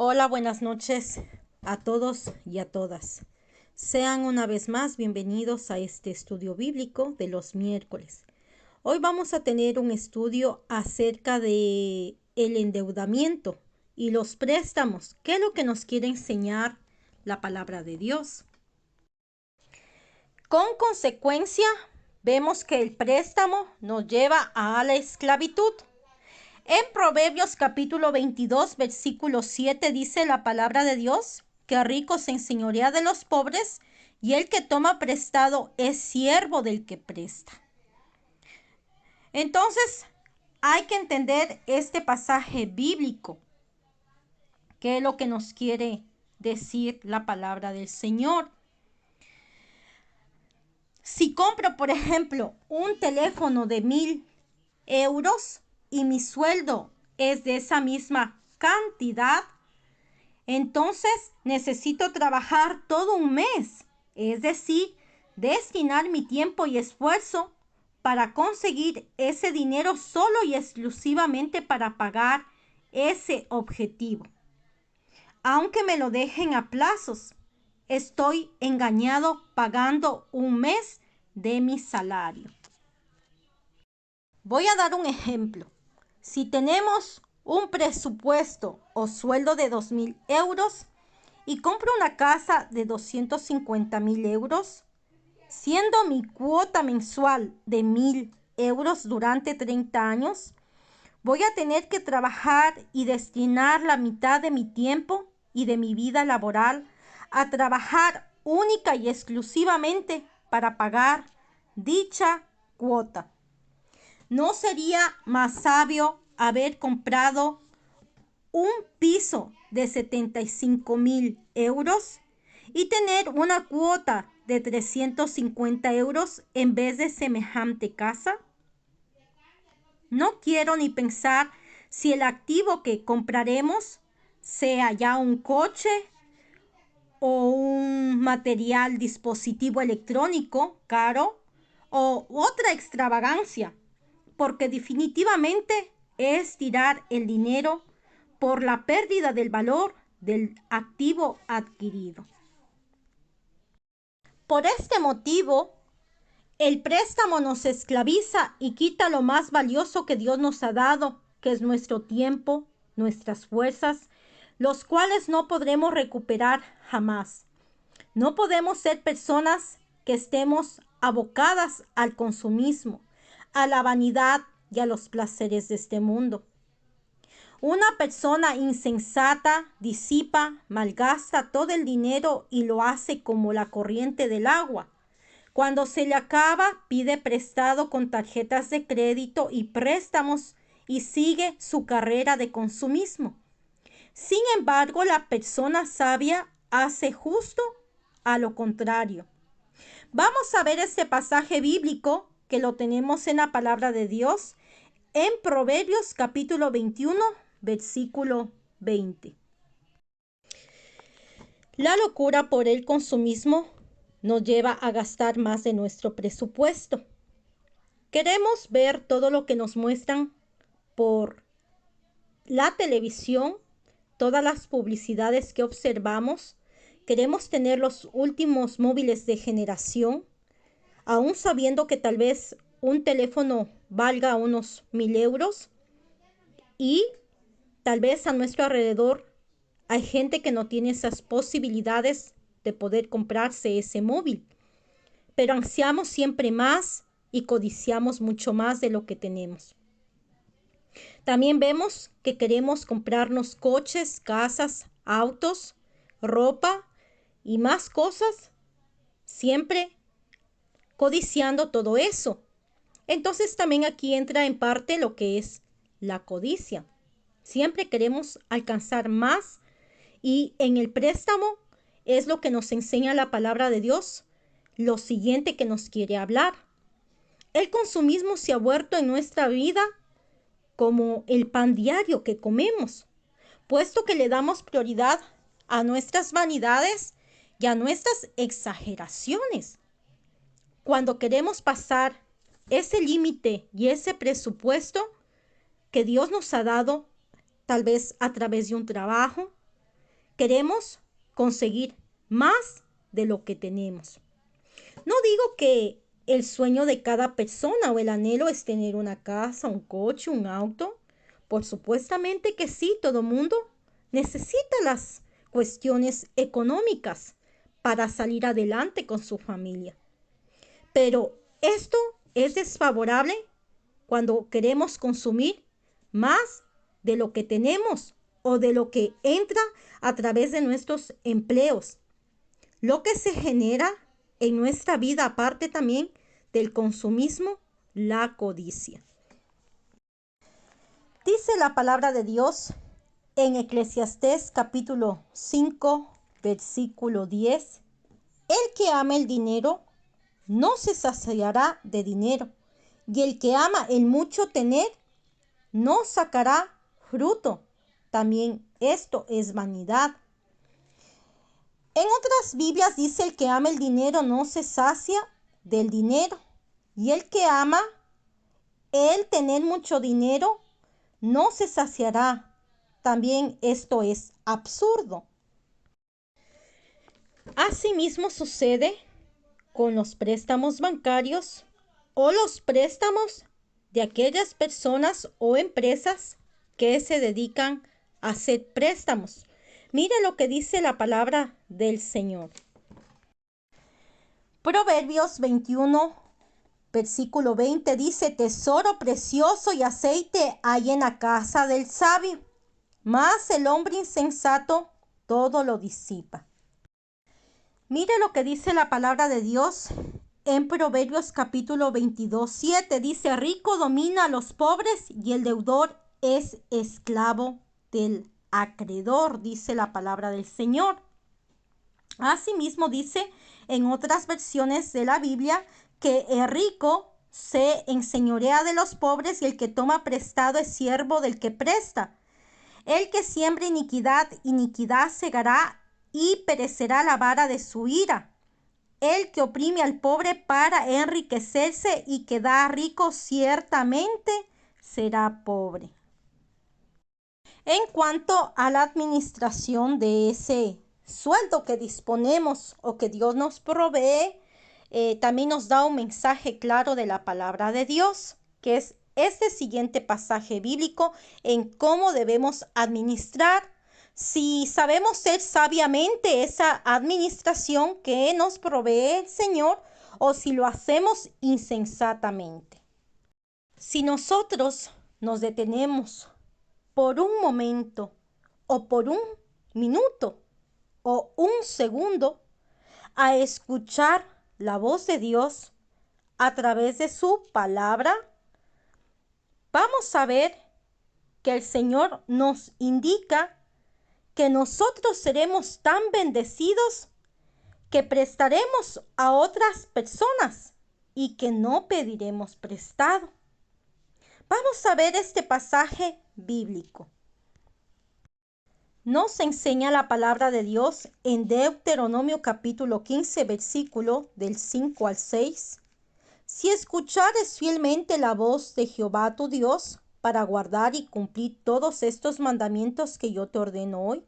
Hola, buenas noches a todos y a todas. Sean una vez más bienvenidos a este estudio bíblico de los miércoles. Hoy vamos a tener un estudio acerca de el endeudamiento y los préstamos. ¿Qué es lo que nos quiere enseñar la palabra de Dios? Con consecuencia, vemos que el préstamo nos lleva a la esclavitud. En Proverbios capítulo 22, versículo 7 dice la palabra de Dios que rico se enseñorea de los pobres y el que toma prestado es siervo del que presta. Entonces, hay que entender este pasaje bíblico, que es lo que nos quiere decir la palabra del Señor. Si compro, por ejemplo, un teléfono de 1,000 euros y mi sueldo es de esa misma cantidad, entonces necesito trabajar todo un mes, es decir, destinar mi tiempo y esfuerzo para conseguir ese dinero solo y exclusivamente para pagar ese objetivo. Aunque me lo dejen a plazos, estoy engañado pagando un mes de mi salario. Voy a dar un ejemplo. Si tenemos un presupuesto o sueldo de 2,000 euros y compro una casa de 250,000 euros, siendo mi cuota mensual de 1,000 euros durante 30 años, voy a tener que trabajar y destinar la mitad de mi tiempo y de mi vida laboral a trabajar única y exclusivamente para pagar dicha cuota. ¿No sería más sabio haber comprado un piso de 75,000 euros y tener una cuota de 350 euros en vez de semejante casa? No quiero ni pensar si el activo que compraremos sea ya un coche o un material dispositivo electrónico caro o otra extravagancia, porque definitivamente es tirar el dinero por la pérdida del valor del activo adquirido. Por este motivo, el préstamo nos esclaviza y quita lo más valioso que Dios nos ha dado, que es nuestro tiempo, nuestras fuerzas, los cuales no podremos recuperar jamás. No podemos ser personas que estemos abocadas al consumismo, a la vanidad y a los placeres de este mundo. Una persona insensata disipa, malgasta todo el dinero y lo hace como la corriente del agua. Cuando se le acaba, pide prestado con tarjetas de crédito y préstamos y sigue su carrera de consumismo. Sin embargo, la persona sabia hace justo a lo contrario. Vamos a ver este pasaje bíblico que lo tenemos en la palabra de Dios en Proverbios capítulo 21, versículo 20. La locura por el consumismo nos lleva a gastar más de nuestro presupuesto. Queremos ver todo lo que nos muestran por la televisión, todas las publicidades que observamos. Queremos tener los últimos móviles de generación, aún sabiendo que tal vez un teléfono valga unos 1,000 euros y tal vez a nuestro alrededor hay gente que no tiene esas posibilidades de poder comprarse ese móvil, pero ansiamos siempre más y codiciamos mucho más de lo que tenemos. También vemos que queremos comprarnos coches, casas, autos, ropa y más cosas, siempre codiciando todo eso. Entonces también aquí entra en parte lo que es la codicia. Siempre queremos alcanzar más y en el préstamo es lo que nos enseña la palabra de Dios, lo siguiente que nos quiere hablar. El consumismo se ha vuelto en nuestra vida como el pan diario que comemos, puesto que le damos prioridad a nuestras vanidades y a nuestras exageraciones. Cuando queremos pasar ese límite y ese presupuesto que Dios nos ha dado, tal vez a través de un trabajo, queremos conseguir más de lo que tenemos. No digo que el sueño de cada persona o el anhelo es tener una casa, un coche, un auto. Por supuestamente que sí, todo mundo necesita las cuestiones económicas para salir adelante con su familia. Pero esto es desfavorable cuando queremos consumir más de lo que tenemos o de lo que entra a través de nuestros empleos. Lo que se genera en nuestra vida, aparte también del consumismo, la codicia. Dice la palabra de Dios en Eclesiastés capítulo 5, versículo 10. El que ama el dinero no se saciará de dinero, y el que ama el mucho tener no sacará fruto. También esto es vanidad. En otras Biblias dice: el que ama el dinero no se sacia del dinero, y el que ama el tener mucho dinero no se saciará. También esto es absurdo. Asimismo sucede con los préstamos bancarios o los préstamos de aquellas personas o empresas que se dedican a hacer préstamos. Mire lo que dice la palabra del Señor. Proverbios 21, versículo 20 dice: tesoro precioso y aceite hay en la casa del sabio, mas el hombre insensato todo lo disipa. Mire lo que dice la palabra de Dios en Proverbios capítulo 22, 7. Dice: rico domina a los pobres y el deudor es esclavo del acreedor, dice la palabra del Señor. Asimismo dice en otras versiones de la Biblia que el rico se enseñorea de los pobres y el que toma prestado es siervo del que presta. El que siembra iniquidad, iniquidad segará, y perecerá la vara de su ira. El que oprime al pobre para enriquecerse y que da rico ciertamente será pobre. En cuanto a la administración de ese sueldo que disponemos o que Dios nos provee, también nos da un mensaje claro de la palabra de Dios, que es este siguiente pasaje bíblico en cómo debemos administrar. Si sabemos hacer sabiamente esa administración que nos provee el Señor, o si lo hacemos insensatamente. Si nosotros nos detenemos por un momento o por un minuto o un segundo a escuchar la voz de Dios a través de su palabra, vamos a ver que el Señor nos indica que nosotros seremos tan bendecidos que prestaremos a otras personas y que no pediremos prestado. Vamos a ver este pasaje bíblico. Nos enseña la palabra de Dios en Deuteronomio capítulo 15, versículo del 5 al 6. Si escuchares fielmente la voz de Jehová tu Dios para guardar y cumplir todos estos mandamientos que yo te ordeno hoy,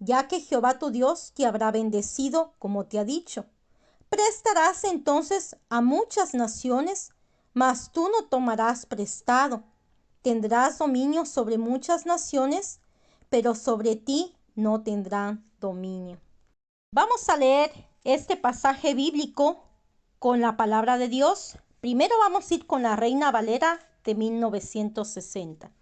ya que Jehová tu Dios te habrá bendecido como te ha dicho, prestarás entonces a muchas naciones, mas tú no tomarás prestado. Tendrás dominio sobre muchas naciones, pero sobre ti no tendrán dominio. Vamos a leer este pasaje bíblico con la palabra de Dios. Primero vamos a ir con la Reina Valera de 1960.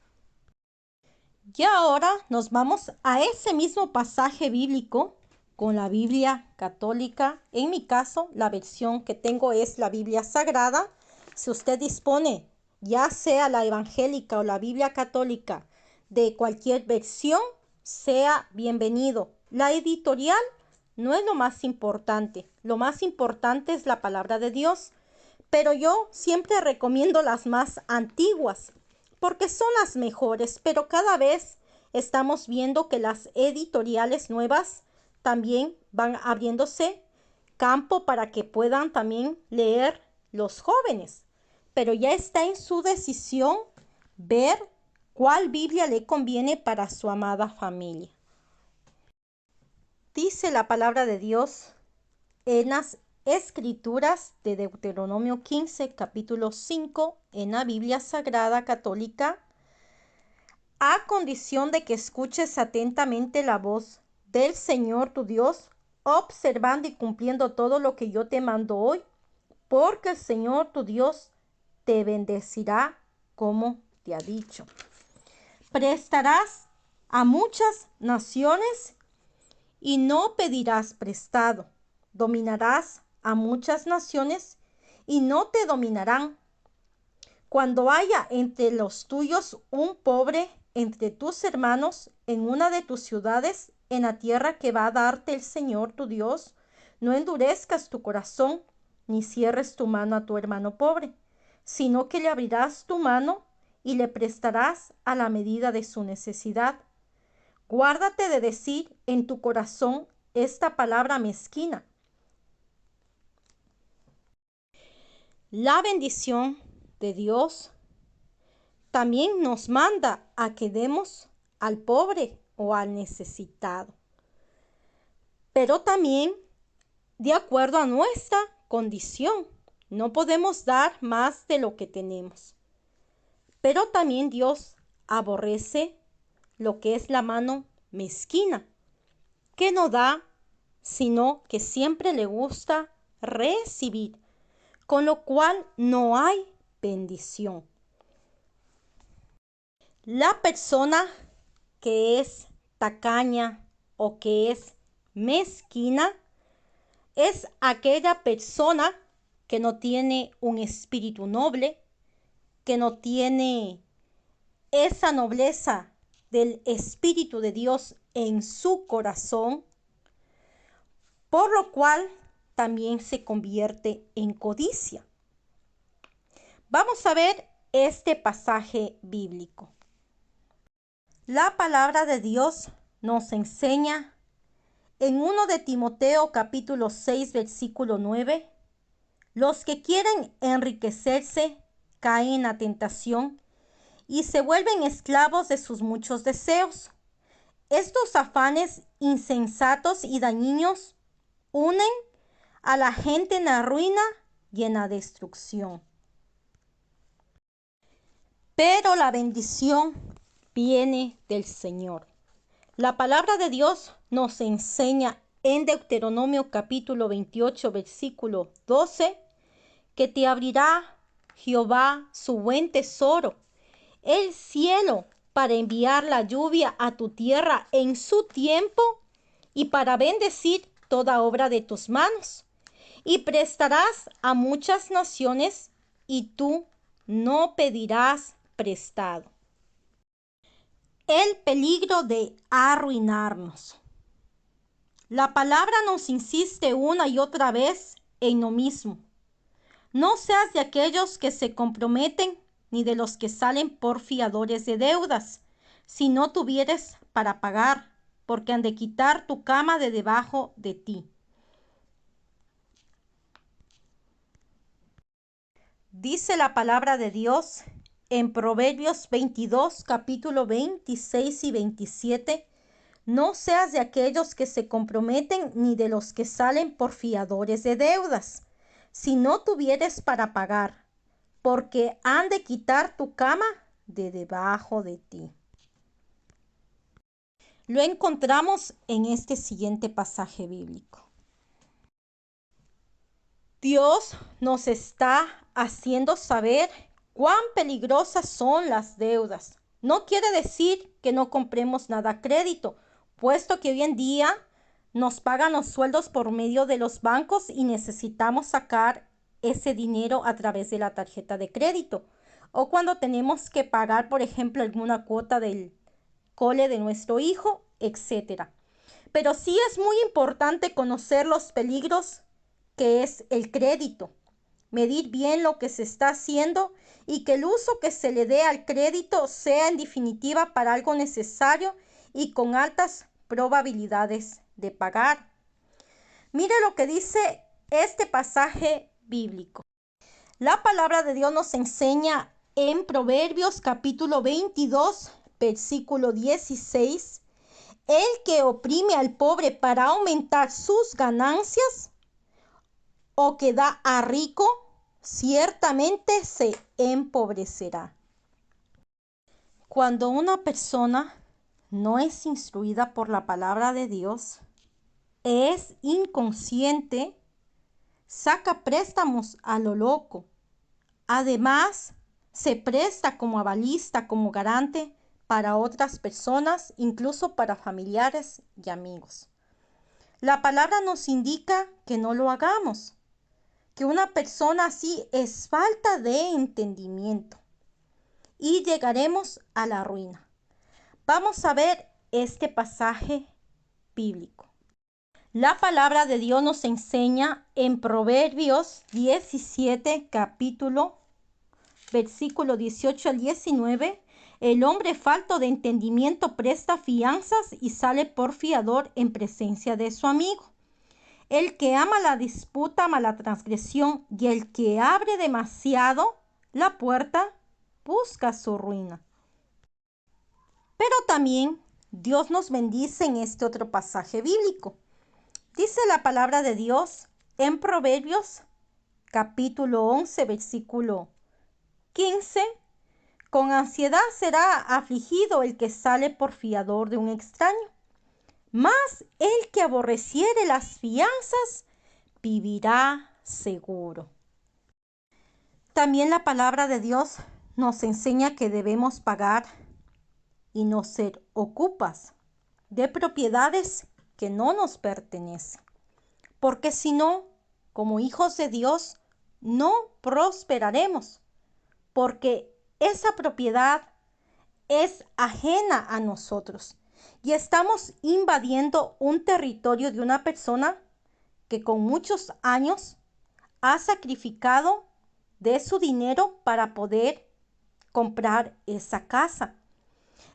Y ahora nos vamos a ese mismo pasaje bíblico con la Biblia católica. En mi caso, la versión que tengo es la Biblia Sagrada. Si usted dispone, ya sea la evangélica o la Biblia católica, de cualquier versión, sea bienvenido. La editorial no es lo más importante. Lo más importante es la palabra de Dios. Pero yo siempre recomiendo las más antiguas, porque son las mejores, pero cada vez estamos viendo que las editoriales nuevas también van abriéndose campo para que puedan también leer los jóvenes. Pero ya está en su decisión ver cuál Biblia le conviene para su amada familia. Dice la palabra de Dios en las Escrituras de Deuteronomio 15, capítulo 5, en la Biblia Sagrada Católica, a condición de que escuches atentamente la voz del Señor tu Dios, observando y cumpliendo todo lo que yo te mando hoy, porque el Señor tu Dios te bendecirá como te ha dicho. Prestarás a muchas naciones y no pedirás prestado. Dominarás a muchas naciones y no te dominarán. Cuando haya entre los tuyos un pobre entre tus hermanos en una de tus ciudades, en la tierra que va a darte el Señor tu Dios, no endurezcas tu corazón ni cierres tu mano a tu hermano pobre, sino que le abrirás tu mano y le prestarás a la medida de su necesidad. Guárdate de decir en tu corazón esta palabra mezquina. La bendición de Dios también nos manda a que demos al pobre o al necesitado, pero también de acuerdo a nuestra condición. No podemos dar más de lo que tenemos. Pero también Dios aborrece lo que es la mano mezquina, que no da, sino que siempre le gusta recibir, con lo cual no hay bendición. La persona que es tacaña o que es mezquina es aquella persona que no tiene un espíritu noble, que no tiene esa nobleza del Espíritu de Dios en su corazón, por lo cual también se convierte en codicia. Vamos a ver este pasaje bíblico. La palabra de Dios nos enseña en 1 de Timoteo capítulo 6 versículo 9, los que quieren enriquecerse caen en la tentación y se vuelven esclavos de sus muchos deseos. Estos afanes insensatos y dañinos unen a la gente en la ruina y en la destrucción. Pero la bendición viene del Señor. La palabra de Dios nos enseña en Deuteronomio capítulo 28, versículo 12, que te abrirá Jehová su buen tesoro, el cielo, para enviar la lluvia a tu tierra en su tiempo y para bendecir toda obra de tus manos. Y prestarás a muchas naciones y tú no pedirás prestado. El peligro de arruinarnos. La palabra nos insiste una y otra vez en lo mismo. No seas de aquellos que se comprometen ni de los que salen por fiadores de deudas, si no tuvieres para pagar, porque han de quitar tu cama de debajo de ti. Dice la palabra de Dios en Proverbios 22, capítulo 26 y 27, no seas de aquellos que se comprometen ni de los que salen por fiadores de deudas, si no tuvieres para pagar, porque han de quitar tu cama de debajo de ti. Lo encontramos en este siguiente pasaje bíblico. Dios nos está haciendo saber cuán peligrosas son las deudas. No quiere decir que no compremos nada a crédito, puesto que hoy en día nos pagan los sueldos por medio de los bancos y necesitamos sacar ese dinero a través de la tarjeta de crédito. O cuando tenemos que pagar, por ejemplo, alguna cuota del cole de nuestro hijo, etc. Pero sí es muy importante conocer los peligros que es el crédito, medir bien lo que se está haciendo y que el uso que se le dé al crédito sea en definitiva para algo necesario y con altas probabilidades de pagar. Mire lo que dice este pasaje bíblico. La palabra de Dios nos enseña en Proverbios capítulo 22, versículo 16, El que oprime al pobre para aumentar sus ganancias o que da a rico, ciertamente se empobrecerá. Cuando una persona no es instruida por la palabra de Dios, es inconsciente, saca préstamos a lo loco. Además, se presta como avalista, como garante para otras personas, incluso para familiares y amigos. La palabra nos indica que no lo hagamos, que una persona así es falta de entendimiento y llegaremos a la ruina. Vamos a ver este pasaje bíblico. La palabra de Dios nos enseña en Proverbios 17, capítulo, versículo 18 al 19. El hombre falto de entendimiento presta fianzas y sale por fiador en presencia de su amigo. El que ama la disputa ama la transgresión, y el que abre demasiado la puerta busca su ruina. Pero también Dios nos bendice en este otro pasaje bíblico. Dice la palabra de Dios en Proverbios capítulo 11, versículo 15. Con ansiedad será afligido el que sale por fiador de un extraño, mas el que aborreciere las fianzas vivirá seguro. También la palabra de Dios nos enseña que debemos pagar y no ser ocupas de propiedades que no nos pertenecen, porque si no, como hijos de Dios, no prosperaremos, porque esa propiedad es ajena a nosotros y estamos invadiendo un territorio de una persona que con muchos años ha sacrificado de su dinero para poder comprar esa casa.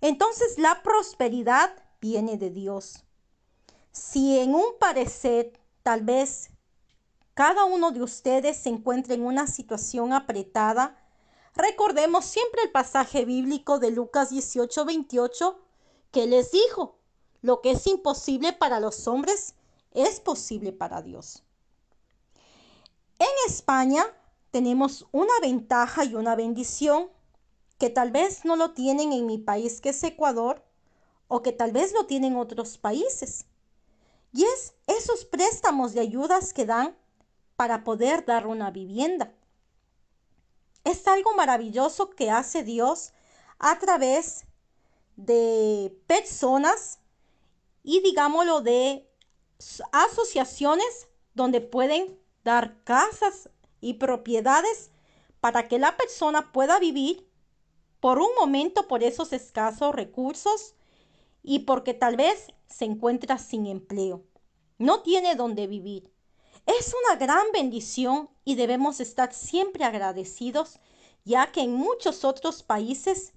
Entonces la prosperidad viene de Dios. Si en un parecer tal vez cada uno de ustedes se encuentra en una situación apretada, recordemos siempre el pasaje bíblico de Lucas 18:28 que les dijo: lo que es imposible para los hombres es posible para Dios. En España tenemos una ventaja y una bendición que tal vez no lo tienen en mi país, que es Ecuador, o que tal vez lo tienen otros países. Y es esos préstamos de ayudas que dan para poder dar una vivienda. Es algo maravilloso que hace Dios a través de personas y digámoslo de asociaciones donde pueden dar casas y propiedades para que la persona pueda vivir por un momento por esos escasos recursos y porque tal vez se encuentra sin empleo. No tiene dónde vivir. Es una gran bendición y debemos estar siempre agradecidos, ya que en muchos otros países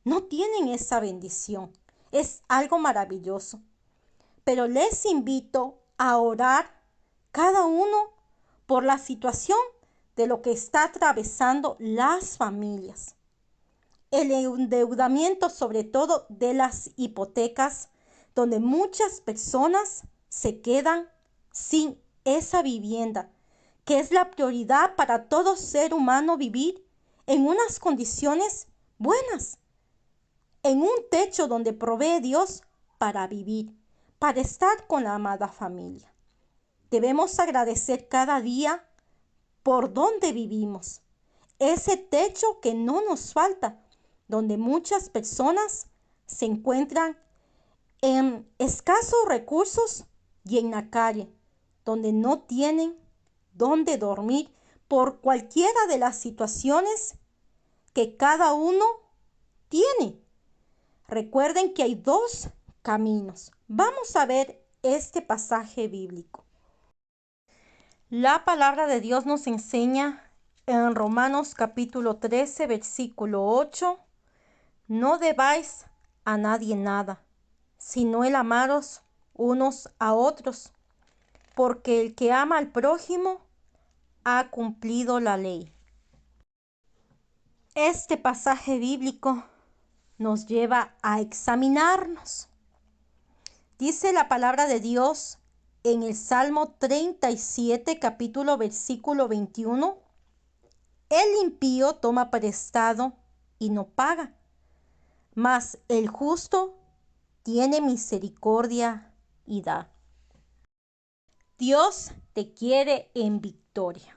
no tienen esa bendición. Es algo maravilloso. Pero les invito a orar cada uno por la situación de lo que está atravesando las familias. El endeudamiento, sobre todo de las hipotecas, donde muchas personas se quedan sin esa vivienda, que es la prioridad para todo ser humano, vivir en unas condiciones buenas, en un techo donde provee Dios para vivir, para estar con la amada familia. Debemos agradecer cada día por donde vivimos, ese techo que no nos falta, donde muchas personas se encuentran en escasos recursos y en la calle, donde no tienen dónde dormir por cualquiera de las situaciones que cada uno tiene. Recuerden que hay dos caminos. Vamos a ver este pasaje bíblico. La palabra de Dios nos enseña en Romanos capítulo 13, versículo 8, no debáis a nadie nada, sino el amaros unos a otros, porque el que ama al prójimo ha cumplido la ley. Este pasaje bíblico nos lleva a examinarnos. Dice la palabra de Dios en el Salmo 37, capítulo versículo 21. El impío toma prestado y no paga, mas el justo tiene misericordia y da. Dios te quiere en victoria.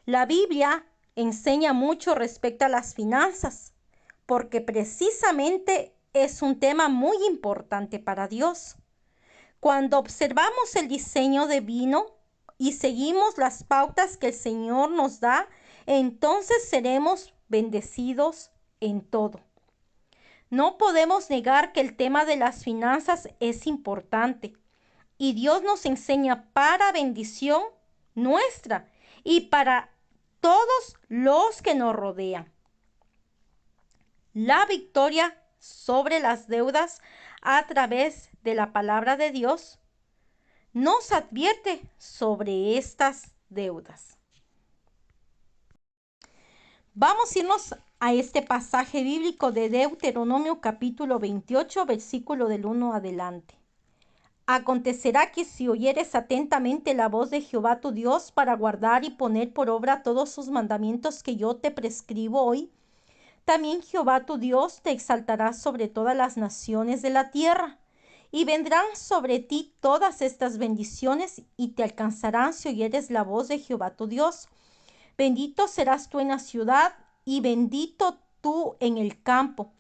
La Biblia enseña mucho respecto a las finanzas, porque precisamente es un tema muy importante para Dios. Cuando observamos el diseño divino y seguimos las pautas que el Señor nos da, entonces seremos bendecidos en todo. No podemos negar que el tema de las finanzas es importante y Dios nos enseña para bendición nuestra y para todos los que nos rodean. La victoria sobre las deudas a través de la palabra de Dios nos advierte sobre estas deudas. Vamos a irnos a este pasaje bíblico de Deuteronomio capítulo 28, versículo del 1 adelante. Acontecerá que si oyeres atentamente la voz de Jehová tu Dios para guardar y poner por obra todos sus mandamientos que yo te prescribo hoy, también Jehová tu Dios te exaltará sobre todas las naciones de la tierra, y vendrán sobre ti todas estas bendiciones y te alcanzarán si oyeres la voz de Jehová tu Dios. Bendito serás tú en la ciudad y bendito tú en el campo.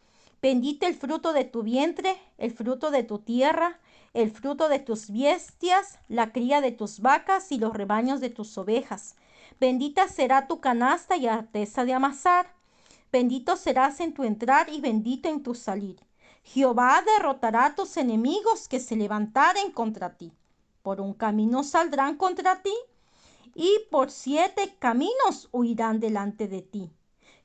Bendito el fruto de tu vientre, el fruto de tu tierra, el fruto de tus bestias, la cría de tus vacas y los rebaños de tus ovejas. Bendita será tu canasta y arteza de amasar. Bendito serás en tu entrar y bendito en tu salir. Jehová derrotará a tus enemigos que se levantaren contra ti. Por un camino saldrán contra ti y por 7 caminos huirán delante de ti.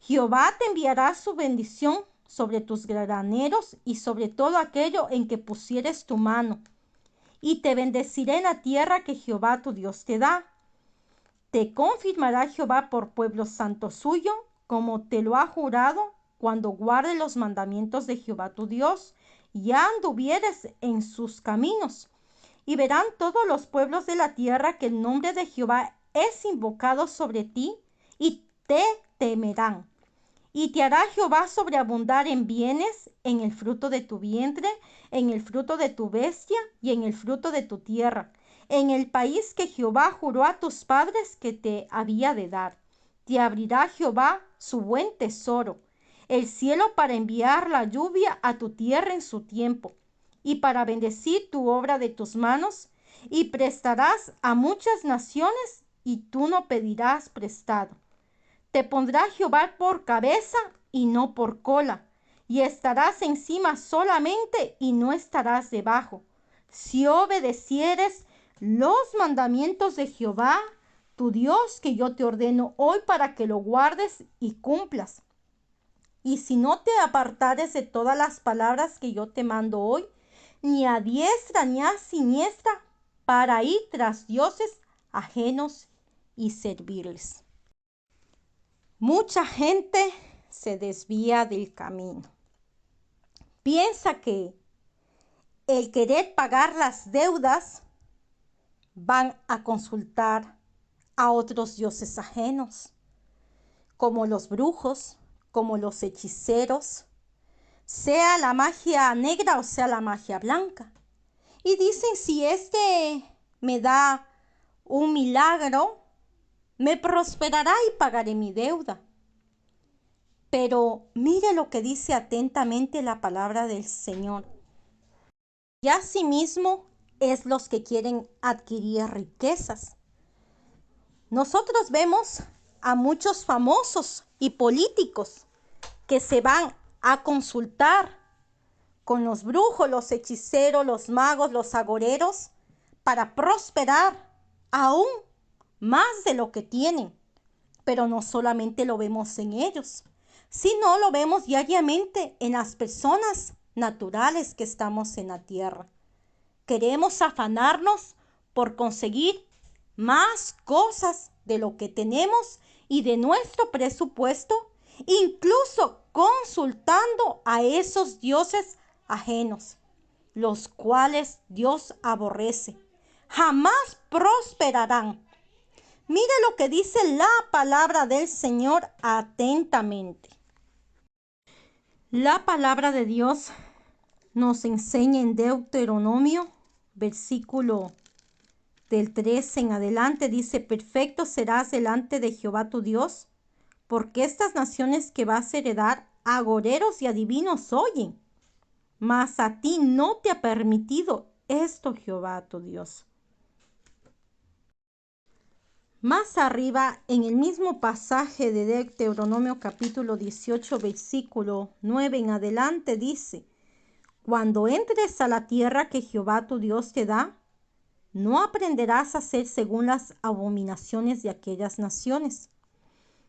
Jehová te enviará su bendición sobre tus graneros y sobre todo aquello en que pusieres tu mano. Y te bendeciré en la tierra que Jehová tu Dios te da. Te confirmará Jehová por pueblo santo suyo, como te lo ha jurado, cuando guardes los mandamientos de Jehová tu Dios, y anduvieres en sus caminos. Y verán todos los pueblos de la tierra que el nombre de Jehová es invocado sobre ti, y te temerán. Y te hará Jehová sobreabundar en bienes, en el fruto de tu vientre, en el fruto de tu bestia y en el fruto de tu tierra, en el país que Jehová juró a tus padres que te había de dar. Te abrirá Jehová su buen tesoro, el cielo para enviar la lluvia a tu tierra en su tiempo, y para bendecir tu obra de tus manos, y prestarás a muchas naciones, y tú no pedirás prestado. Te pondrá Jehová por cabeza y no por cola, y estarás encima solamente y no estarás debajo, si obedecieres los mandamientos de Jehová, tu Dios, que yo te ordeno hoy para que lo guardes y cumplas. Y si no te apartares de todas las palabras que yo te mando hoy, ni a diestra ni a siniestra, para ir tras dioses ajenos y servirles. Mucha gente se desvía del camino. Piensa que el querer pagar las deudas van a consultar a otros dioses ajenos, como los brujos, como los hechiceros, sea la magia negra o sea la magia blanca. Y dicen, si este me da un milagro, me prosperará y pagaré mi deuda. Pero mire lo que dice atentamente la palabra del Señor. Y asimismo es los que quieren adquirir riquezas. Nosotros vemos a muchos famosos y políticos que se van a consultar con los brujos, los hechiceros, los magos, los agoreros, para prosperar aún más de lo que tienen. Pero no solamente lo vemos en ellos, sino lo vemos diariamente en las personas naturales que estamos en la tierra. Queremos afanarnos por conseguir más cosas de lo que tenemos y de nuestro presupuesto, incluso consultando a esos dioses ajenos. los cuales Dios aborrece. Jamás prosperarán. Mire lo que dice la palabra del Señor atentamente. La palabra de Dios nos enseña en Deuteronomio, versículo del 13 en adelante, dice: perfecto serás delante de Jehová tu Dios, porque estas naciones que vas a heredar, agoreros y adivinos oyen, mas a ti no te ha permitido esto Jehová tu Dios. Más arriba, en el mismo pasaje de Deuteronomio capítulo 18, versículo 9 en adelante, dice: cuando entres a la tierra que Jehová tu Dios te da, no aprenderás a hacer según las abominaciones de aquellas naciones.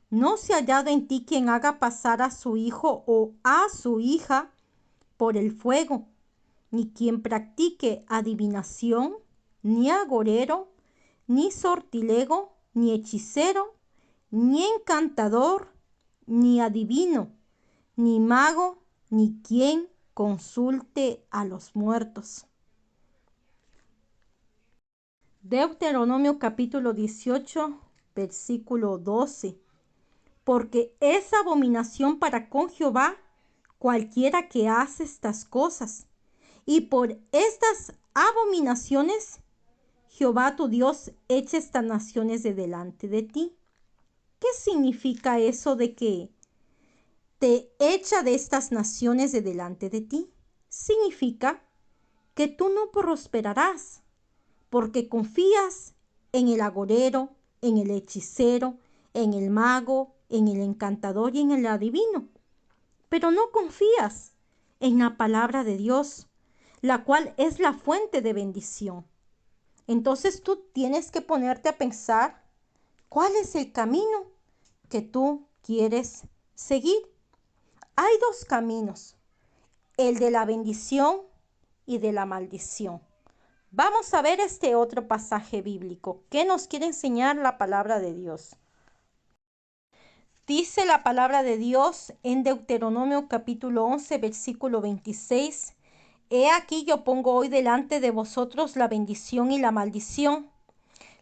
No se ha hallado en ti quien haga pasar a su hijo o a su hija por el fuego, ni quien practique adivinación, ni agorero, ni sortilego, ni hechicero, ni encantador, ni adivino, ni mago, ni quien consulte a los muertos. Deuteronomio capítulo 18, versículo 12. Porque es abominación para con Jehová cualquiera que hace estas cosas. Y por estas abominaciones, Jehová tu Dios echa estas naciones de delante de ti. ¿Qué significa eso de que te echa de estas naciones de delante de ti? Significa que tú no prosperarás, porque confías en el agorero, en el hechicero, en el mago, en el encantador y en el adivino. Pero no confías en la palabra de Dios, la cual es la fuente de bendición. Entonces tú tienes que ponerte a pensar cuál es el camino que tú quieres seguir. Hay dos caminos, el de la bendición y de la maldición. Vamos a ver este otro pasaje bíblico. ¿Qué nos quiere enseñar la palabra de Dios? Dice la palabra de Dios en Deuteronomio capítulo 11, versículo 26. He aquí yo pongo hoy delante de vosotros la bendición y la maldición.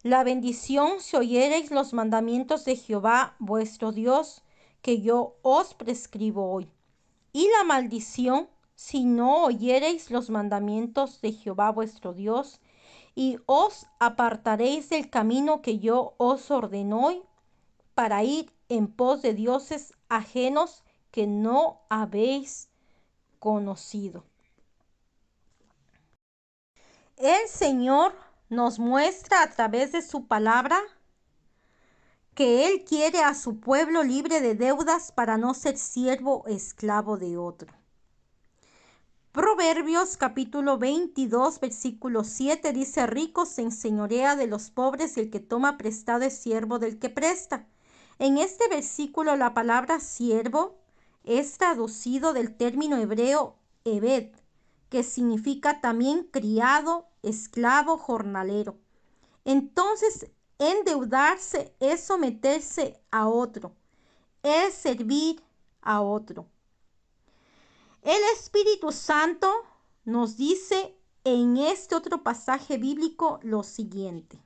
La bendición si oyereis los mandamientos de Jehová vuestro Dios, que yo os prescribo hoy. Y la maldición si no oyereis los mandamientos de Jehová vuestro Dios, y os apartaréis del camino que yo os ordeno hoy, para ir en pos de dioses ajenos que no habéis conocido. El Señor nos muestra a través de su palabra que Él quiere a su pueblo libre de deudas para no ser siervo o esclavo de otro. Proverbios capítulo 22, versículo 7 dice: rico se enseñorea de los pobres y el que toma prestado es siervo del que presta. En este versículo la palabra siervo es traducido del término hebreo ebed, que significa también criado, esclavo, jornalero. Entonces, endeudarse es someterse a otro, es servir a otro. El Espíritu Santo nos dice en este otro pasaje bíblico lo siguiente.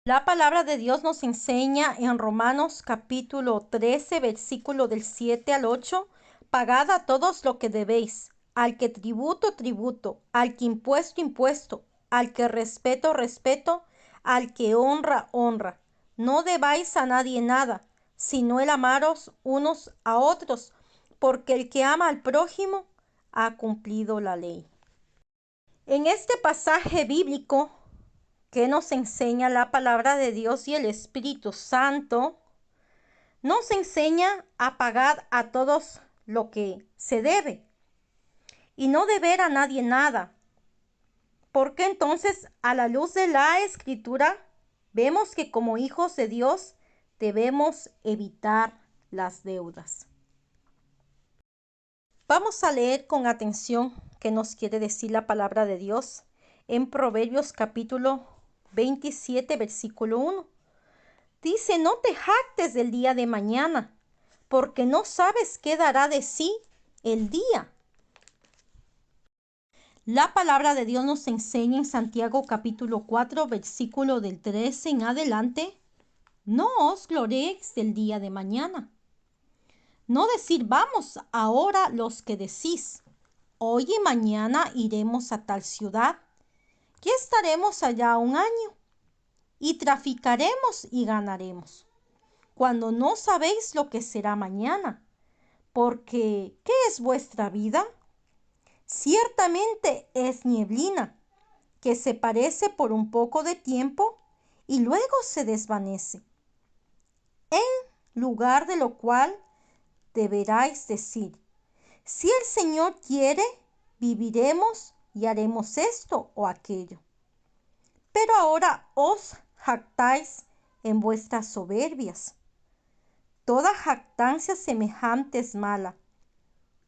La palabra de Dios nos enseña en Romanos capítulo 13, versículo del 7 al 8, pagad a todos lo que debéis, al que tributo, tributo, al que impuesto, impuesto, al que respeto, respeto, al que honra, honra. No debáis a nadie nada, sino el amaros unos a otros, porque el que ama al prójimo ha cumplido la ley. En este pasaje bíblico que nos enseña la palabra de Dios y el Espíritu Santo, nos enseña a pagar a todos lo que se debe y no deber a nadie nada. Porque entonces, a la luz de la Escritura, vemos que como hijos de Dios debemos evitar las deudas. Vamos a leer con atención qué nos quiere decir la palabra de Dios en Proverbios capítulo 27, versículo 1. Dice: no te jactes del día de mañana, porque no sabes qué dará de sí el día. La palabra de Dios nos enseña en Santiago capítulo 4, versículo del 13 en adelante: no os gloriéis del día de mañana. No decir vamos ahora los que decís, hoy y mañana iremos a tal ciudad, que estaremos allá un año, y traficaremos y ganaremos, cuando no sabéis lo que será mañana, porque ¿qué es vuestra vida? Ciertamente es nieblina, que se parece por un poco de tiempo y luego se desvanece. En lugar de lo cual deberáis decir, si el Señor quiere, viviremos y haremos esto o aquello. Pero ahora os jactáis en vuestras soberbias. Toda jactancia semejante es mala,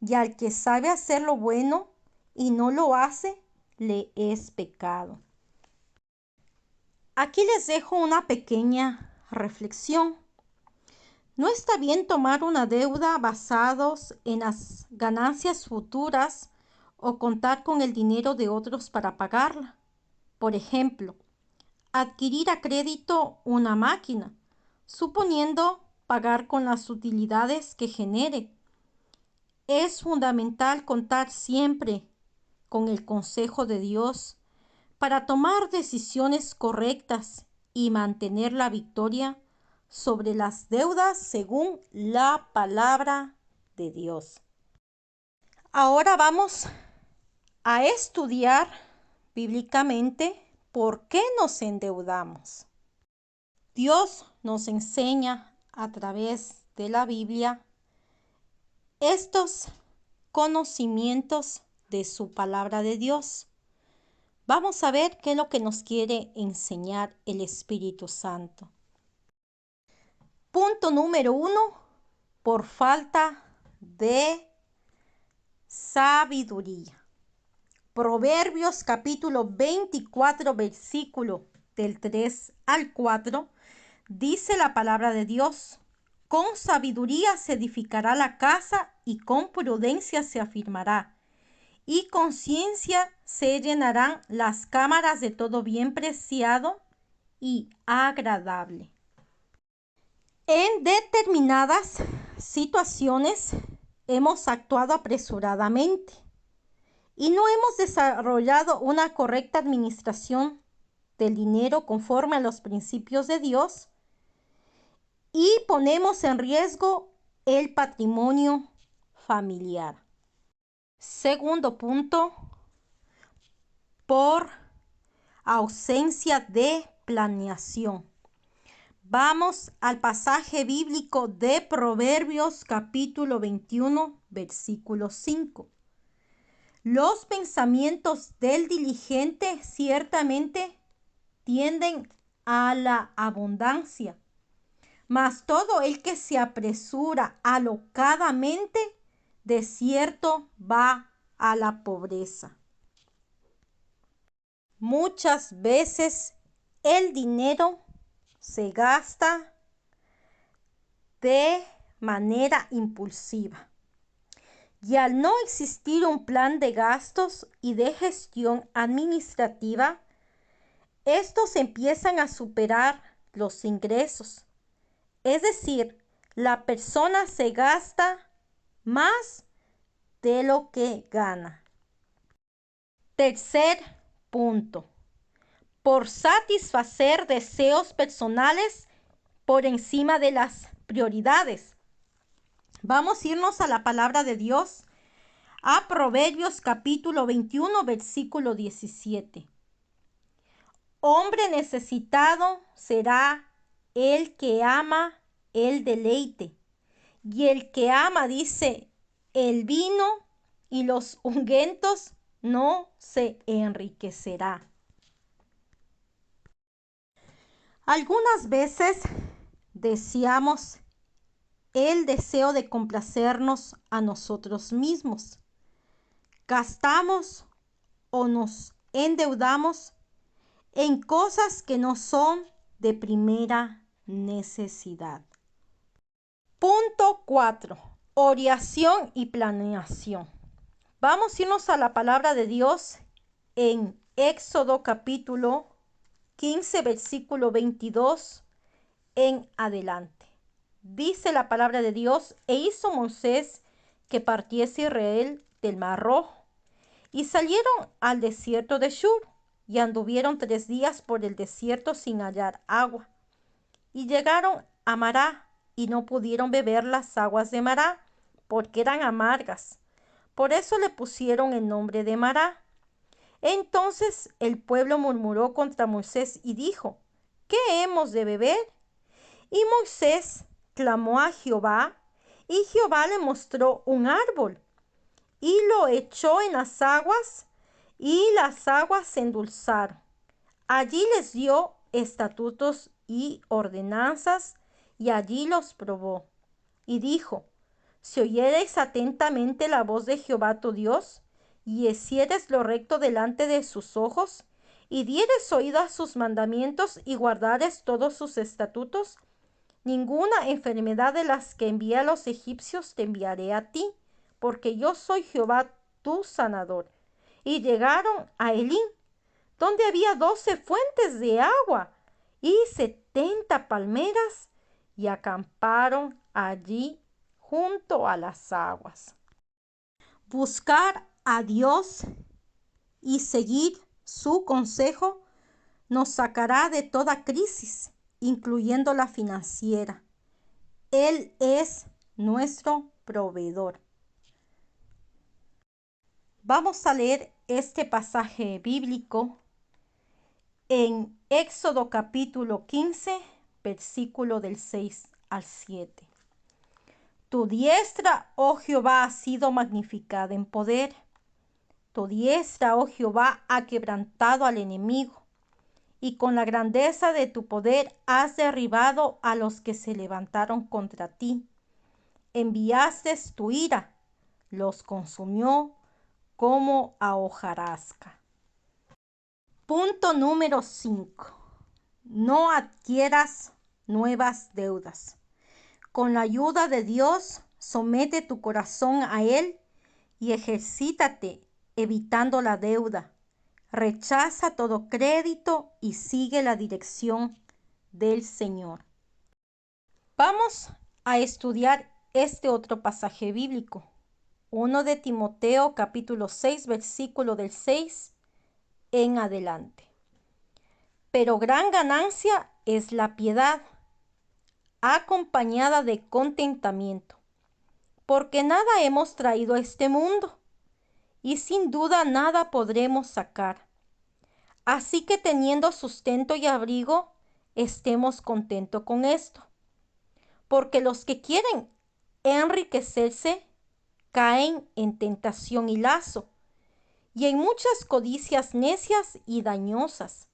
y al que sabe hacer lo bueno y no lo hace, le es pecado. Aquí les dejo una pequeña reflexión. No está bien tomar una deuda basados en las ganancias futuras o contar con el dinero de otros para pagarla. Por ejemplo, adquirir a crédito una máquina, suponiendo pagar con las utilidades que genere. Es fundamental contar siempre con el consejo de Dios para tomar decisiones correctas y mantener la victoria sobre las deudas según la palabra de Dios. Ahora vamos a estudiar bíblicamente por qué nos endeudamos. Dios nos enseña a través de la Biblia estos conocimientos de su palabra de Dios. Vamos a ver qué es lo que nos quiere enseñar el Espíritu Santo. Punto número 1, por falta de sabiduría. Proverbios capítulo 24, versículo del 3 al 4, dice la palabra de Dios: con sabiduría se edificará la casa y con prudencia se afirmará, y con ciencia se llenarán las cámaras de todo bien preciado y agradable. En determinadas situaciones hemos actuado apresuradamente y no hemos desarrollado una correcta administración del dinero conforme a los principios de Dios, y ponemos en riesgo el patrimonio familiar. Segundo punto, por ausencia de planeación. Vamos al pasaje bíblico de Proverbios capítulo 21, versículo 5. Los pensamientos del diligente ciertamente tienden a la abundancia, mas todo el que se apresura alocadamente, de cierto va a la pobreza. Muchas veces el dinero se gasta de manera impulsiva, y al no existir un plan de gastos y de gestión administrativa, estos empiezan a superar los ingresos. Es decir, la persona se gasta más de lo que gana. Tercer punto, por satisfacer deseos personales por encima de las prioridades. Vamos a irnos a la palabra de Dios, a Proverbios capítulo 21, versículo 17. Hombre necesitado será el que ama el deleite, y el que ama, dice, el vino y los ungüentos, no se enriquecerá. Algunas veces deseamos el deseo de complacernos a nosotros mismos. Gastamos o nos endeudamos en cosas que no son de primera necesidad. Punto 4. Oración y planeación. Vamos a irnos a la palabra de Dios en Éxodo capítulo 15, versículo 22 en adelante. Dice la palabra de Dios: e hizo Moisés que partiese Israel del Mar Rojo, y salieron al desierto de Shur, y anduvieron 3 días por el desierto sin hallar agua. Y llegaron a Mará, y no pudieron beber las aguas de Mará, porque eran amargas. Por eso le pusieron el nombre de Mará. Entonces el pueblo murmuró contra Moisés y dijo: ¿qué hemos de beber? Y Moisés clamó a Jehová, y Jehová le mostró un árbol, y lo echó en las aguas, y las aguas se endulzaron. Allí les dio estatutos y ordenanzas, y allí los probó. Y dijo: si oyereis atentamente la voz de Jehová tu Dios, y hicieres lo recto delante de sus ojos, y dieres oído a sus mandamientos, y guardares todos sus estatutos, ninguna enfermedad de las que envié a los egipcios te enviaré a ti, porque yo soy Jehová tu sanador. Y llegaron a Elim, donde había 12 fuentes de agua y 70 palmeras, y acamparon allí junto a las aguas. Buscar a Dios y seguir su consejo nos sacará de toda crisis, incluyendo la financiera. Él es nuestro proveedor. Vamos a leer este pasaje bíblico en Éxodo capítulo 15, versículo del 6 al 7. Tu diestra, oh Jehová, ha sido magnificada en poder. Tu diestra, oh Jehová, ha quebrantado al enemigo, y con la grandeza de tu poder has derribado a los que se levantaron contra ti. Enviaste tu ira, los consumió como a hojarasca. Punto número 5. No adquieras nuevas deudas. Con la ayuda de Dios, somete tu corazón a Él y ejercítate evitando la deuda. Rechaza todo crédito y sigue la dirección del Señor. Vamos a estudiar este otro pasaje bíblico. 1 de Timoteo capítulo 6, versículo del 6 en adelante. Pero gran ganancia es la piedad, acompañada de contentamiento, porque nada hemos traído a este mundo, y sin duda nada podremos sacar. Así que teniendo sustento y abrigo, estemos contentos con esto. Porque los que quieren enriquecerse caen en tentación y lazo, y en muchas codicias necias y dañosas,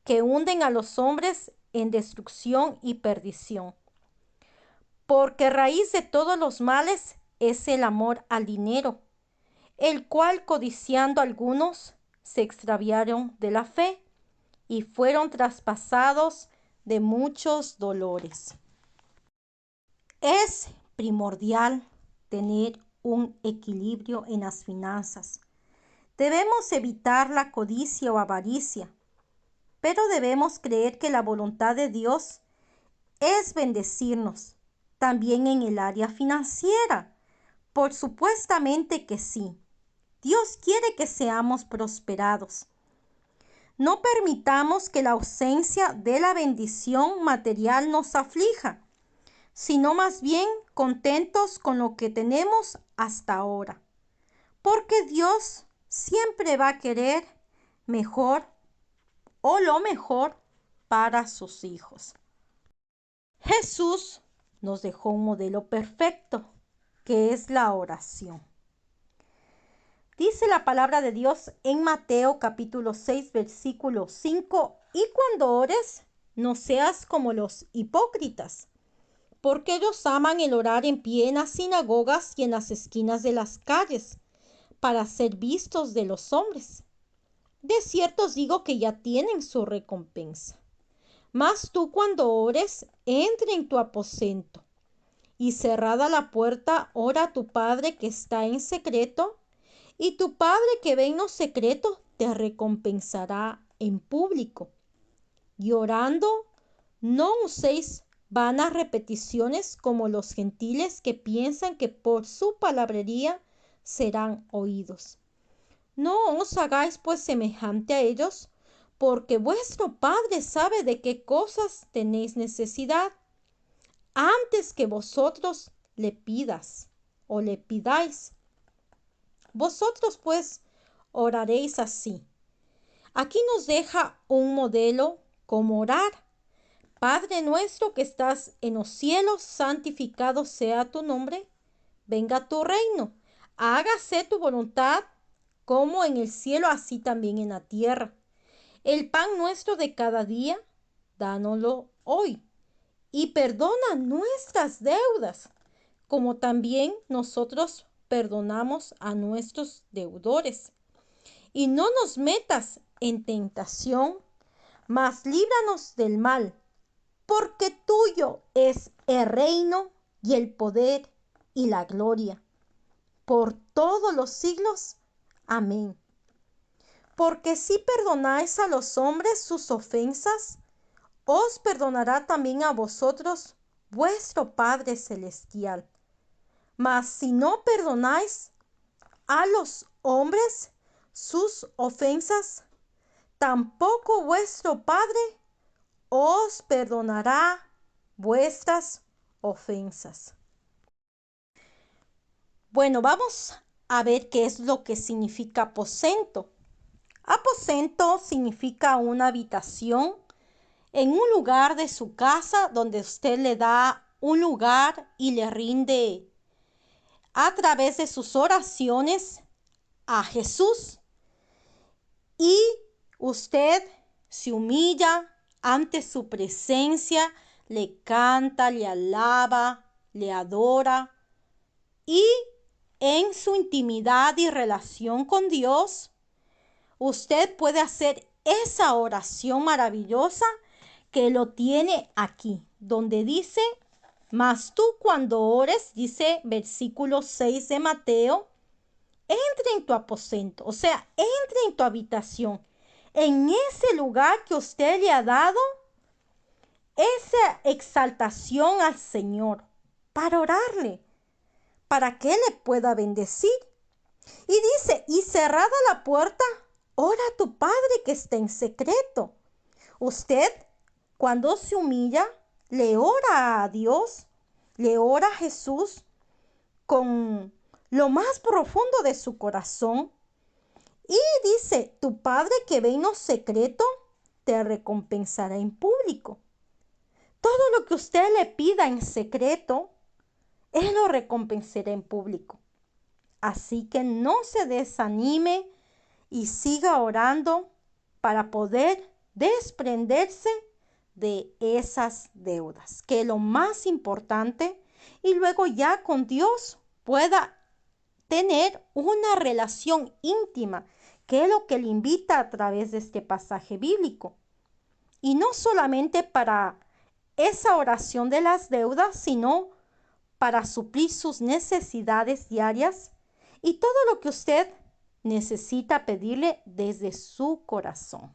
que hunden a los hombres en destrucción y perdición. Porque raíz de todos los males es el amor al dinero, el cual, codiciando algunos, se extraviaron de la fe y fueron traspasados de muchos dolores. Es primordial tener un equilibrio en las finanzas. Debemos evitar la codicia o avaricia, pero debemos creer que la voluntad de Dios es bendecirnos también en el área financiera. Por supuestamente que sí. Dios quiere que seamos prosperados. No permitamos que la ausencia de la bendición material nos aflija, sino más bien contentos con lo que tenemos hasta ahora. Porque Dios siempre va a querer mejor o lo mejor para sus hijos. Jesús nos dejó un modelo perfecto, que es la oración. Dice la palabra de Dios en Mateo capítulo 6, versículo 5, y cuando ores, no seas como los hipócritas, porque ellos aman el orar en pie en las sinagogas y en las esquinas de las calles, para ser vistos de los hombres. De cierto os digo que ya tienen su recompensa. Mas tú cuando ores, entra en tu aposento, y cerrada la puerta, ora a tu Padre que está en secreto, y tu Padre que ve en lo secreto te recompensará en público. Y orando, no uséis vanas repeticiones como los gentiles que piensan que por su palabrería serán oídos. No os hagáis pues semejante a ellos, porque vuestro Padre sabe de qué cosas tenéis necesidad, antes que vosotros le pidas o le pidáis. Vosotros pues oraréis así. Aquí nos deja un modelo como orar. Padre nuestro que estás en los cielos, santificado sea tu nombre, venga tu reino, hágase tu voluntad como en el cielo, así también en la tierra. El pan nuestro de cada día, dánoslo hoy. Y perdona nuestras deudas, como también nosotros perdonamos a nuestros deudores. Y no nos metas en tentación, mas líbranos del mal, porque tuyo es el reino y el poder y la gloria, por todos los siglos. Amén. Porque si perdonáis a los hombres sus ofensas, os perdonará también a vosotros vuestro Padre Celestial. Mas si no perdonáis a los hombres sus ofensas, tampoco vuestro Padre os perdonará vuestras ofensas. Bueno, vamos a ver qué es lo que significa aposento. Aposento significa una habitación en un lugar de su casa donde usted le da un lugar y le rinde a través de sus oraciones a Jesús. Y usted se humilla ante su presencia, le canta, le alaba, le adora. Y en su intimidad y relación con Dios, usted puede hacer esa oración maravillosa que lo tiene aquí, donde dice, mas tú cuando ores, dice versículo 6 de Mateo, entre en tu aposento, o sea, entre en tu habitación, en ese lugar que usted le ha dado, esa exaltación al Señor, para orarle, para que le pueda bendecir. Y dice, y cerrada la puerta, ora a tu Padre que está en secreto. Usted, cuando se humilla, le ora a Dios, le ora a Jesús con lo más profundo de su corazón. Y dice, tu Padre que ve en lo secreto, te recompensará en público. Todo lo que usted le pida en secreto, Él lo recompensará en público. Así que no se desanime y siga orando para poder desprenderse de esas deudas, que es lo más importante, y luego ya con Dios pueda tener una relación íntima, que es lo que le invita a través de este pasaje bíblico. Y no solamente para esa oración de las deudas, sino para suplir sus necesidades diarias y todo lo que usted necesita pedirle desde su corazón.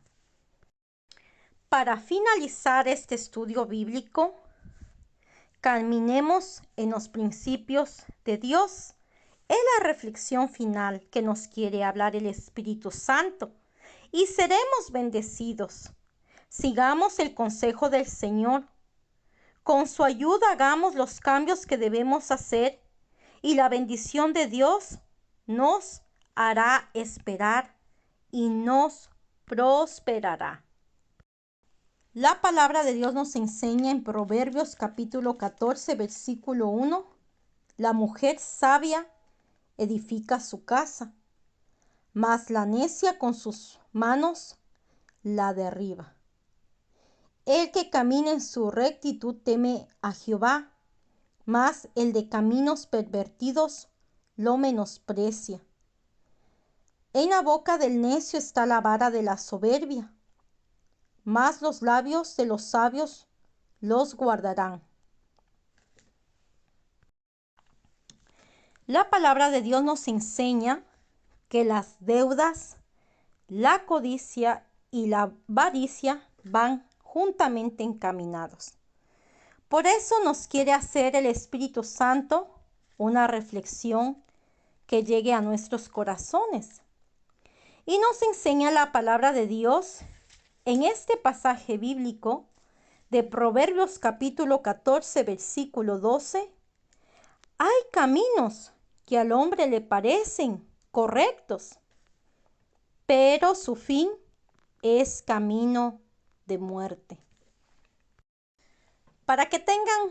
Para finalizar este estudio bíblico, caminemos en los principios de Dios. Es la reflexión final que nos quiere hablar el Espíritu Santo y seremos bendecidos. Sigamos el consejo del Señor. Con su ayuda hagamos los cambios que debemos hacer y la bendición de Dios nos hará esperar y nos prosperará. La palabra de Dios nos enseña en Proverbios capítulo 14, versículo 1, la mujer sabia edifica su casa, mas la necia con sus manos la derriba. El que camina en su rectitud teme a Jehová, mas el de caminos pervertidos lo menosprecia. En la boca del necio está la vara de la soberbia, mas los labios de los sabios los guardarán. La palabra de Dios nos enseña que las deudas, la codicia y la avaricia van juntamente encaminados. Por eso nos quiere hacer el Espíritu Santo una reflexión que llegue a nuestros corazones. Y nos enseña la palabra de Dios en este pasaje bíblico de Proverbios capítulo 14, versículo 12. Hay caminos que al hombre le parecen correctos, pero su fin es camino de muerte. Para que tengan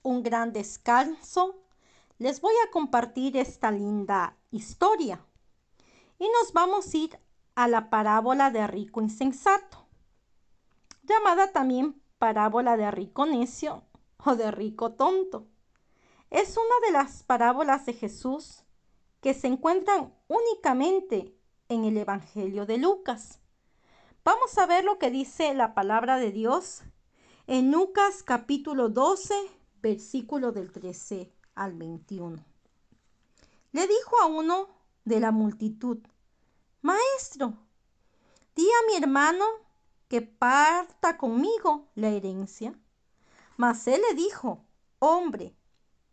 un gran descanso, les voy a compartir esta linda historia. Y nos vamos a ir a la parábola de rico insensato, llamada también parábola de rico necio o de rico tonto. Es una de las parábolas de Jesús que se encuentran únicamente en el Evangelio de Lucas. Vamos a ver lo que dice la palabra de Dios en Lucas capítulo 12, versículo del 13 al 21. Le dijo a uno de la multitud: Maestro, di a mi hermano que parta conmigo la herencia. Mas él le dijo: Hombre,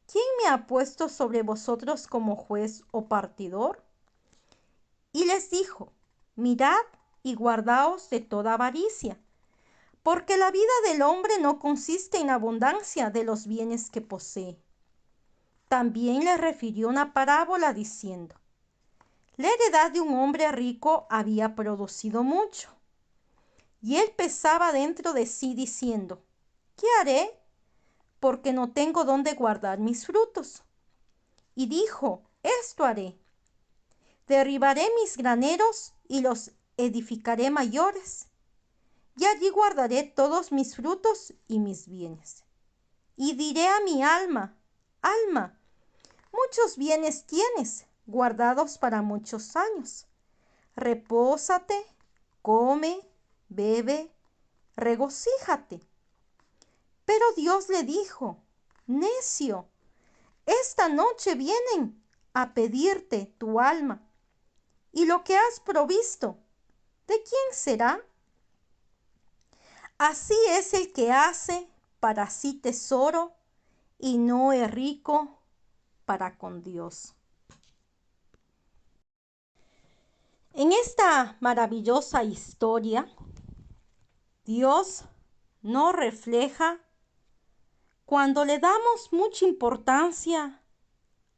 ¿quién me ha puesto sobre vosotros como juez o partidor? Y les dijo: Mirad y guardaos de toda avaricia, porque la vida del hombre no consiste en abundancia de los bienes que posee. También le refirió una parábola diciendo: La heredad de un hombre rico había producido mucho. Y él pensaba dentro de sí diciendo: ¿Qué haré? Porque no tengo dónde guardar mis frutos. Y dijo: Esto haré: derribaré mis graneros y los edificaré mayores, y allí guardaré todos mis frutos y mis bienes. Y diré a mi alma: Alma, muchos bienes tienes, guardados para muchos años. Repósate, come, bebe, regocíjate. Pero Dios le dijo: Necio, esta noche vienen a pedirte tu alma, y lo que has provisto, ¿de quién será? Así es el que hace para sí tesoro y no es rico para con Dios. En esta maravillosa historia, Dios nos refleja cuando le damos mucha importancia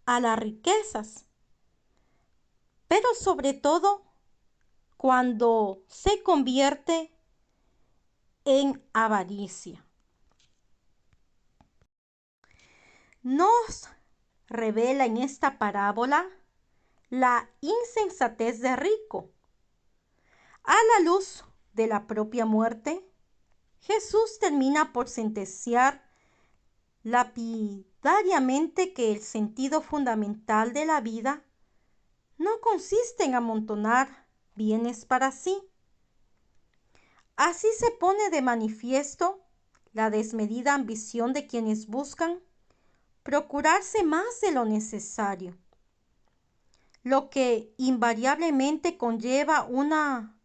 a las riquezas, pero sobre todo cuando se convierte en avaricia. Nos revela en esta parábola la insensatez de rico. A la luz de la propia muerte, Jesús termina por sentenciar lapidariamente que el sentido fundamental de la vida no consiste en amontonar bienes para sí. Así se pone de manifiesto la desmedida ambición de quienes buscan procurarse más de lo necesario, lo que invariablemente conlleva una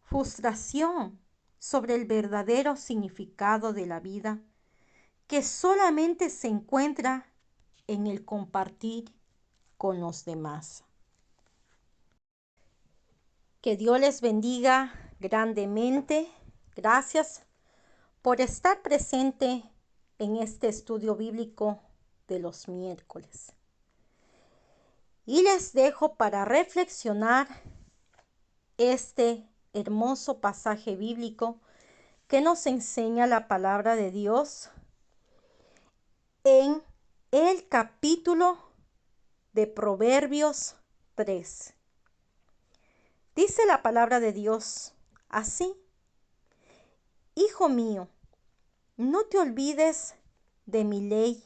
frustración sobre el verdadero significado de la vida, que solamente se encuentra en el compartir con los demás. Que Dios les bendiga grandemente. Gracias por estar presente en este estudio bíblico de los miércoles. Y les dejo para reflexionar este hermoso pasaje bíblico que nos enseña la palabra de Dios en el capítulo de Proverbios 3. Dice la palabra de Dios así: Hijo mío, no te olvides de mi ley,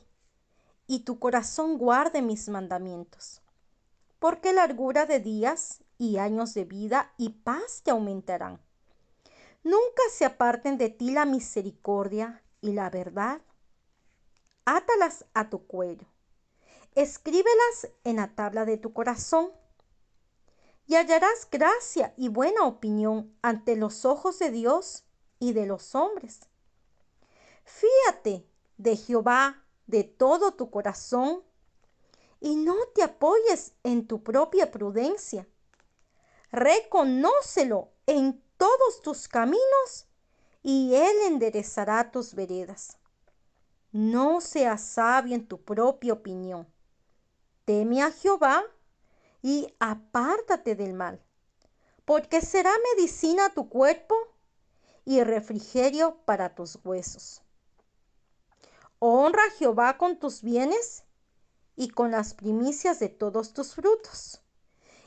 y tu corazón guarde mis mandamientos, porque largura de días y años de vida y paz te aumentarán. Nunca se aparten de ti la misericordia y la verdad. Átalas a tu cuello, escríbelas en la tabla de tu corazón. y hallarás gracia y buena opinión ante los ojos de Dios y de los hombres. Fíate de Jehová de todo tu corazón y no te apoyes en tu propia prudencia. Reconócelo en todos tus caminos y Él enderezará tus veredas. No seas sabio en tu propia opinión. Teme a Jehová y apártate del mal, porque será medicina a tu cuerpo y refrigerio para tus huesos. Honra a Jehová con tus bienes y con las primicias de todos tus frutos,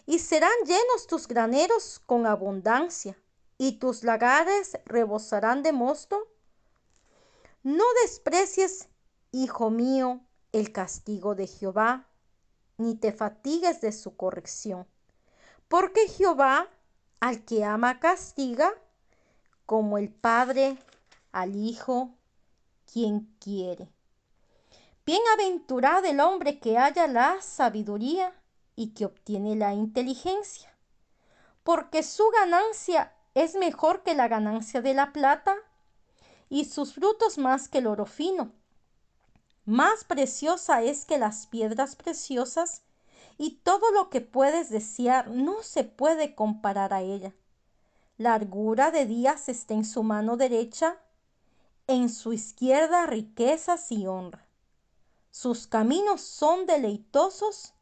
y serán llenos tus graneros con abundancia, y tus lagares rebosarán de mosto. No desprecies, hijo mío, el castigo de Jehová, ni te fatigues de su corrección, porque Jehová al que ama castiga, como el Padre al Hijo, quien quiere. Bienaventurado el hombre que halla la sabiduría y que obtiene la inteligencia, porque su ganancia es mejor que la ganancia de la plata, y sus frutos más que el oro fino. Más preciosa es que las piedras preciosas, y todo lo que puedes desear no se puede comparar a ella. Largura de días está en su mano derecha, en su izquierda riquezas y honra. Sus caminos son deleitosos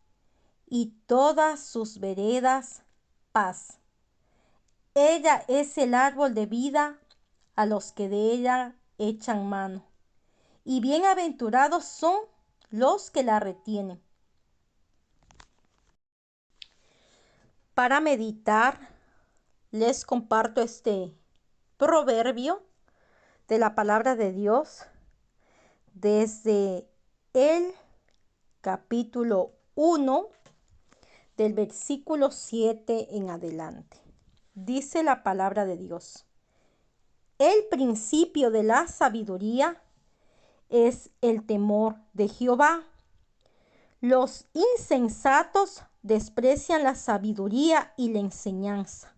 y todas sus veredas paz. Ella es el árbol de vida a los que de ella echan mano, y bienaventurados son los que la retienen. Para meditar, les comparto este proverbio de la palabra de Dios desde el capítulo 1 del versículo 7 en adelante. Dice la palabra de Dios: el principio de la sabiduría es el temor de Jehová. Los insensatos desprecian la sabiduría y la enseñanza.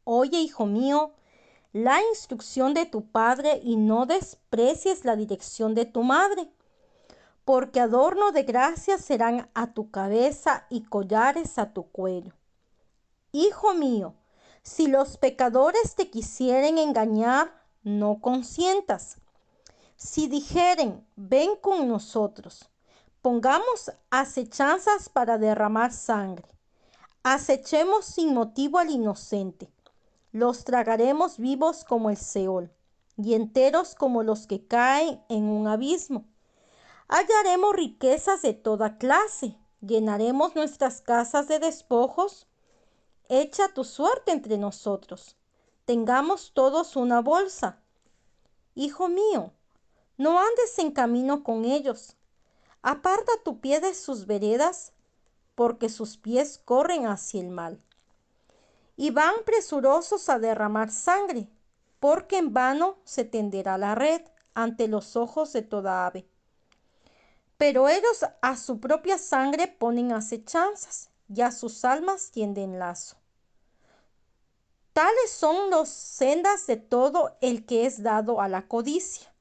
Oye, hijo mío, la instrucción de tu padre y no desprecies la dirección de tu madre, porque adorno de gracia serán a tu cabeza y collares a tu cuello. Hijo mío, si los pecadores te quisieren engañar, no consientas. Si dijeren, ven con nosotros, pongamos acechanzas para derramar sangre. Acechemos sin motivo al inocente. Los tragaremos vivos como el Seol, y enteros como los que caen en un abismo. Hallaremos riquezas de toda clase, llenaremos nuestras casas de despojos. Echa tu suerte entre nosotros. Tengamos todos una bolsa. Hijo mío, no andes en camino con ellos. Aparta tu pie de sus veredas, porque sus pies corren hacia el mal. Y van presurosos a derramar sangre, porque en vano se tenderá la red ante los ojos de toda ave. Pero ellos a su propia sangre ponen acechanzas, y a sus almas tienden lazo. Tales son las sendas de todo el que es dado a la codicia,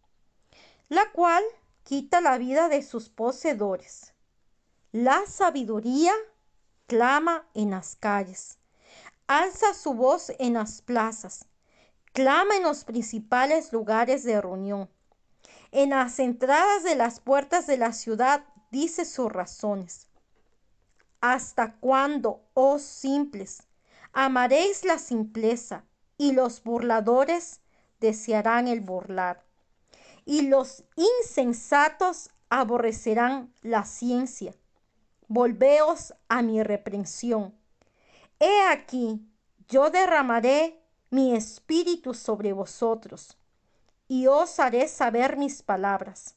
la cual quita la vida de sus poseedores. La sabiduría clama en las calles, alza su voz en las plazas, clama en los principales lugares de reunión. En las entradas de las puertas de la ciudad dice sus razones. ¿Hasta cuándo, oh simples, amaréis la simpleza, y los burladores desearán el burlar? Y los insensatos aborrecerán la ciencia. Volveos a mi reprensión. He aquí, yo derramaré mi espíritu sobre vosotros, y os haré saber mis palabras.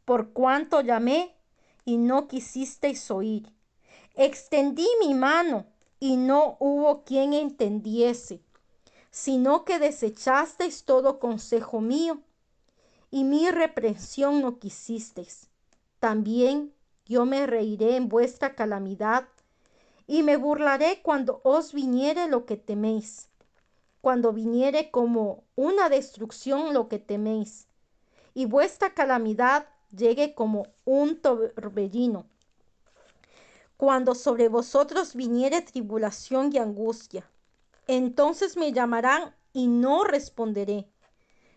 Por cuanto llamé, y no quisisteis oír. Extendí mi mano, y no hubo quien entendiese, sino que desechasteis todo consejo mío, y mi reprensión no quisisteis. También yo me reiré en vuestra calamidad, Y me burlaré cuando os viniere lo que teméis, cuando viniere como una destrucción lo que teméis, y vuestra calamidad llegue como un torbellino. Cuando sobre vosotros viniere tribulación y angustia, entonces me llamarán y no responderé.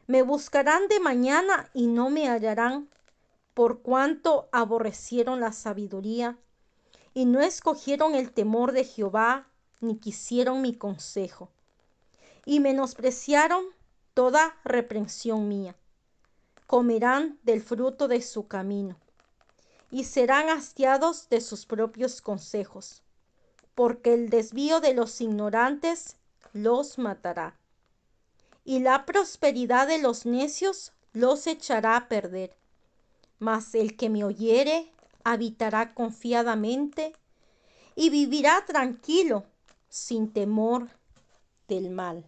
Me buscarán de mañana y no me hallarán, por cuanto aborrecieron la sabiduría y no escogieron el temor de Jehová, ni quisieron mi consejo, y menospreciaron toda reprensión mía. Comerán del fruto de su camino, y serán hastiados de sus propios consejos, porque el desvío de los ignorantes los matará, y la prosperidad de los necios los echará a perder. Mas el que me oyere habitará confiadamente y vivirá tranquilo, sin temor del mal.